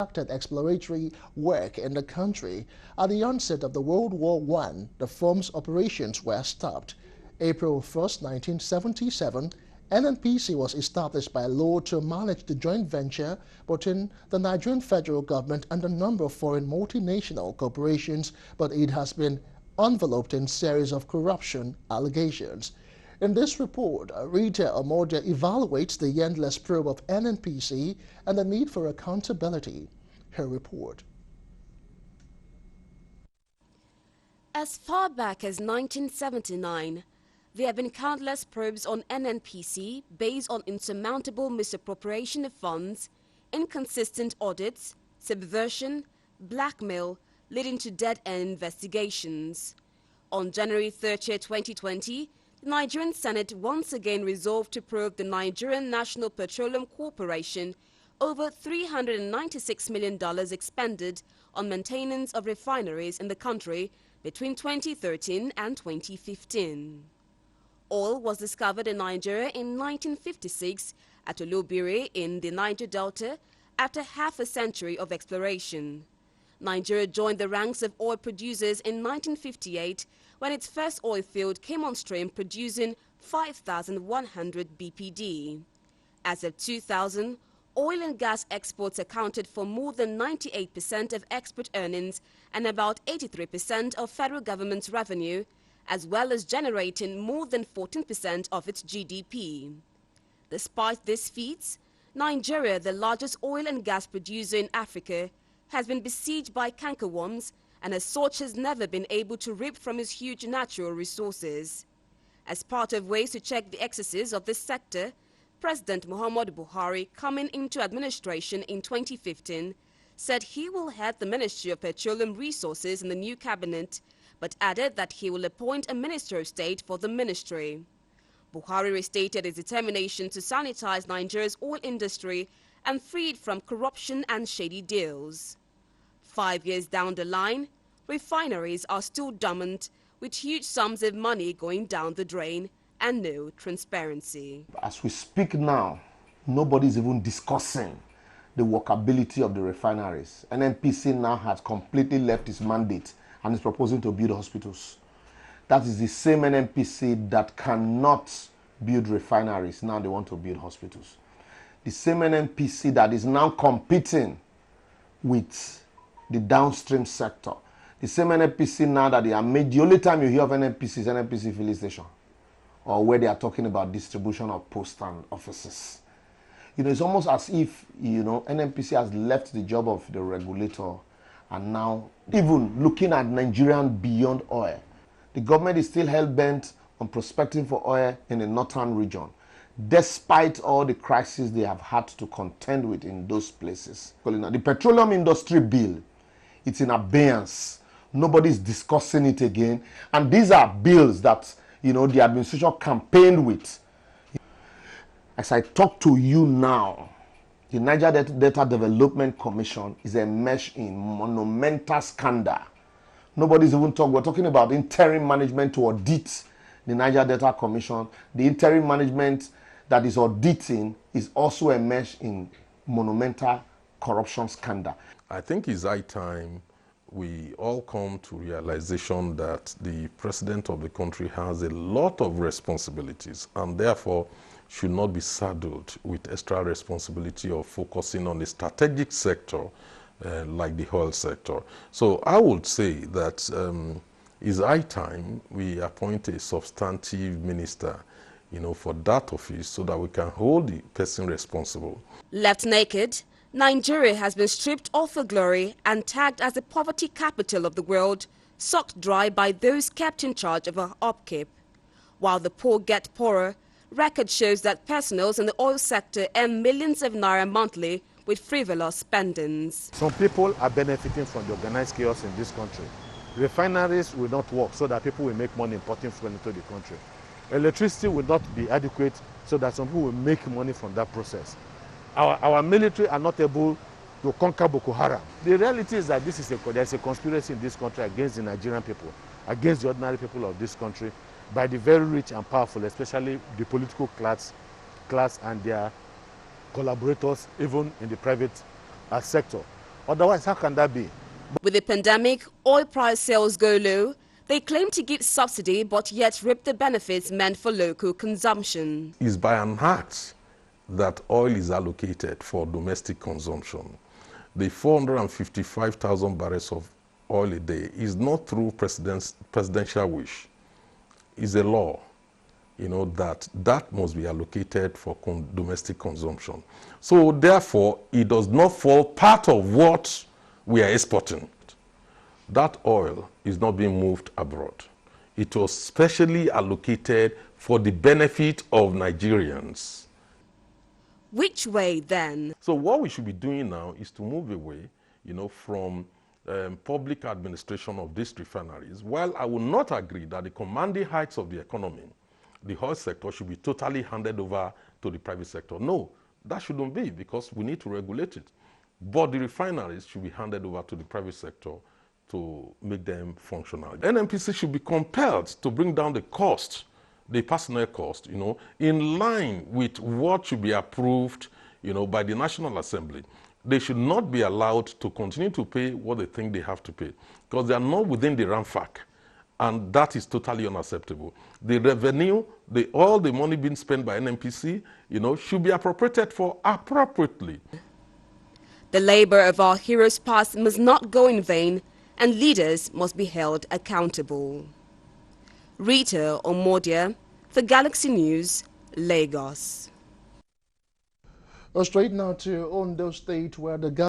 conducted exploratory work in the country. At the onset of the World War I, the firm's operations were stopped. April 1st, 1977, Nnpc was established by law to manage the joint venture between the Nigerian federal government and a number of foreign multinational corporations, but it has been enveloped in a series of corruption allegations. In this report, Rita Omodia evaluates the endless probe of Nnpc and the need for accountability. Her report. As far back as 1979, there have been countless probes on Nnpc based on insurmountable misappropriation of funds, inconsistent audits, subversion, blackmail, leading to dead-end investigations. On January 30, 2020, the Nigerian Senate once again resolved to probe the Nigerian National Petroleum Corporation over $396 million expended on maintenance of refineries in the country between 2013 and 2015. Oil was discovered in Nigeria in 1956 at Olobiri in the Niger Delta after half a century of exploration. Nigeria joined the ranks of oil producers in 1958 when its first oil field came on stream producing 5,100 BPD. As of 2000, oil and gas exports accounted for more than 98% of export earnings and about 83% of federal government's revenue, as well as generating more than 14% of its GDP. Despite these feats, Nigeria, the largest oil and gas producer in Africa, has been besieged by cankerworms and as such has never been able to reap from its huge natural resources. As part of ways to check the excesses of this sector, President Muhammadu Buhari, coming into administration in 2015, said he will head the Ministry of Petroleum Resources in the new cabinet, but added that he will appoint a Minister of State for the ministry. Buhari restated his determination to sanitize Nigeria's oil industry and free it from corruption and shady deals. 5 years down the line, refineries are still dormant, with huge sums of money going down the drain and no transparency. As we speak now, nobody's even discussing the workability of the refineries. Nnpc now has completely left its mandate and is proposing to build hospitals. That is the same Nnpc that cannot build refineries. Now they want to build hospitals. The same Nnpc that is now competing with the downstream sector. The same Nnpc now that they are made. The only time you hear of Nnpc is Nnpc filling station, or where they are talking about distribution of post and offices. You know, it's almost as if, you know, Nnpc has left the job of the regulator and now even looking at Nigerian beyond oil. The government is still hell-bent on prospecting for oil in the northern region, despite all the crises they have had to contend with in those places. The petroleum industry bill, it's in abeyance. Nobody's discussing it again. And these are bills that, you know, the administration campaigned with. As I talk to you now, the Niger Delta Development Commission is enmeshed in monumental scandal. Nobody's even talking. We're talking about interim management to audit the Niger Delta Commission. The interim management that is auditing is also enmeshed in monumental corruption scandal. I think it's high time we all come to realization that the president of the country has a lot of responsibilities and therefore should not be saddled with extra responsibility of focusing on the strategic sector like the oil sector. So I would say that it's high time we appoint a substantive minister, you know, for that office so that we can hold the person responsible. Left naked, Nigeria has been stripped of her glory and tagged as the poverty capital of the world, sucked dry by those kept in charge of her upkeep. While the poor get poorer, record shows that personals in the oil sector earn millions of naira monthly with frivolous spendings. Some people are benefiting from the organized chaos in this country. Refineries will not work so that people will make money importing fuel into the country. Electricity will not be adequate so that some people will make money from that process. Our military are not able to conquer Boko Haram. The reality is that there's a conspiracy in this country against the Nigerian people, against the ordinary people of this country, by the very rich and powerful, especially the political class and their collaborators, even in the private sector. Otherwise, how can that be? With the pandemic, oil price sales go low. They claim to give subsidy but yet reap the benefits meant for local consumption. It's by an act that oil is allocated for domestic consumption. The 455,000 barrels of oil a day is not through presidential wish. It's a law, that must be allocated for domestic consumption. So therefore, it does not fall part of what we are exporting. That oil is not being moved abroad. It was specially allocated for the benefit of Nigerians. Which way then? So what we should be doing now is to move away, from public administration of these refineries. While I will not agree that the commanding heights of the economy, the oil sector, should be totally handed over to the private sector. No, that shouldn't be, because we need to regulate it. But the refineries should be handed over to the private sector to make them functional. Nnpc should be compelled to bring down the cost, the personnel cost, in line with what should be approved, by the National Assembly. They should not be allowed to continue to pay what they think they have to pay, because they are not within the RAMFAC, and that is totally unacceptable. The revenue, all the money being spent by Nnpc, should be appropriated for appropriately. The labor of our heroes past must not go in vain, and leaders must be held accountable. Rita Omodia for Galaxy News, Lagos. Straight now to Ondo State, where the